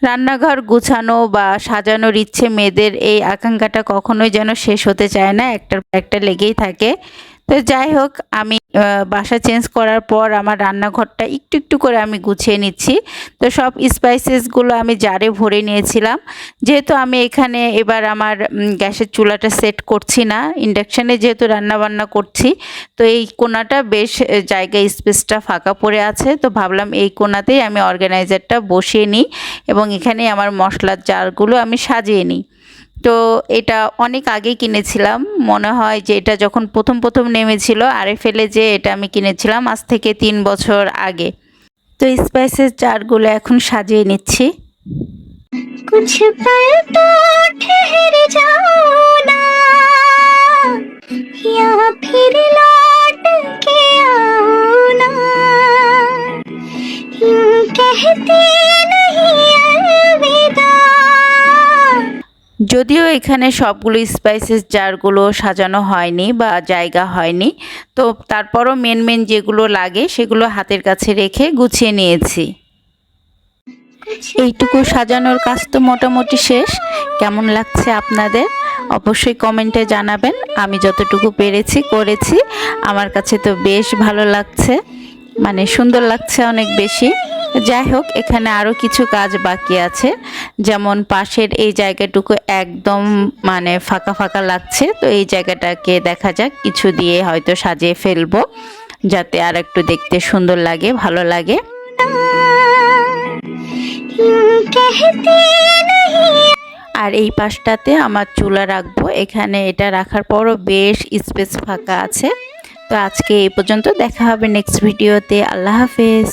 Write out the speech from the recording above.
রান্নাঘর গুছানো বা সাজানোর ইচ্ছে মেয়েদের এই আকাঙ্ক্ষাটা কখনোই যেন শেষ হতে চায় না, একটার পর একটা লেগেই থাকে। তো যাই হোক, আমি বাসা চেঞ্জ করার পর আমার রান্নাঘরটা একটু একটু করে আমি গুছিয়ে নিচ্ছি। তো সব স্পাইসেসগুলো আমি জারে ভরে নিয়েছিলাম। যেহেতু আমি এখানে এবার আমার গ্যাসের চুলাটা সেট করছি না, ইন্ডাকশানে যেহেতু রান্নাবান্না করছি, তো এই কোণাটা বেশ জায়গায় স্পেসটা ফাঁকা পড়ে আছে। তো ভাবলাম এই কোণাতেই আমি অর্গানাইজারটা বসিয়ে নিই এবং এখানে আমার মশলার জারগুলো আমি সাজিয়ে নিই। তো এটা অনেক আগে কিনেছিলাম, মনে হয় যে এটা যখন প্রথম প্রথম নেমেছিল আরএফএলে, যে এটা আমি কিনেছিলাম আজ থেকে 3 বছর আগে। তো স্পাইসেস জারগুলো এখন সাজিয়ে নিচ্ছি। कुछ पल तो ठहर जाओ ना, यहाँ फिर लौट के आओ ना, यूं कहते नहीं अलविदा। যদিও এখানে সবগুলো স্পাইসেস জারগুলো সাজানো হয়নি বা জায়গা হয়নি, তো তারপরও মেন যেগুলো লাগে সেগুলো হাতের কাছে রেখে গুছিয়ে নিয়েছি। এইটুকু সাজানোর কাজ তো মোটামুটি শেষ। কেমন লাগছে আপনাদের অবশ্যই কমেন্টে জানাবেন। আমি যতটুকু পেরেছি করেছি, আমার কাছে তো বেশ ভালো লাগছে, মানে সুন্দর লাগছে অনেক বেশি। যাই হোক, এখানে আরও কিছু কাজ বাকি আছে, যেমন পাশের এই জায়গাটুকু একদম মানে ফাঁকা ফাঁকা লাগছে। তো এই জায়গাটাকে দেখা যাক কিছু দিয়ে হয়তো সাজিয়ে ফেলবো, যাতে আর একটু দেখতে সুন্দর লাগে, ভালো লাগে। আর এই পাশটাতে আমার চুলা রাখবো, এখানে এটা রাখার পরও বেশ স্পেস ফাঁকা আছে। তো আজকে এই পর্যন্ত, দেখা হবে নেক্সট ভিডিওতে। আল্লাহ হাফেজ।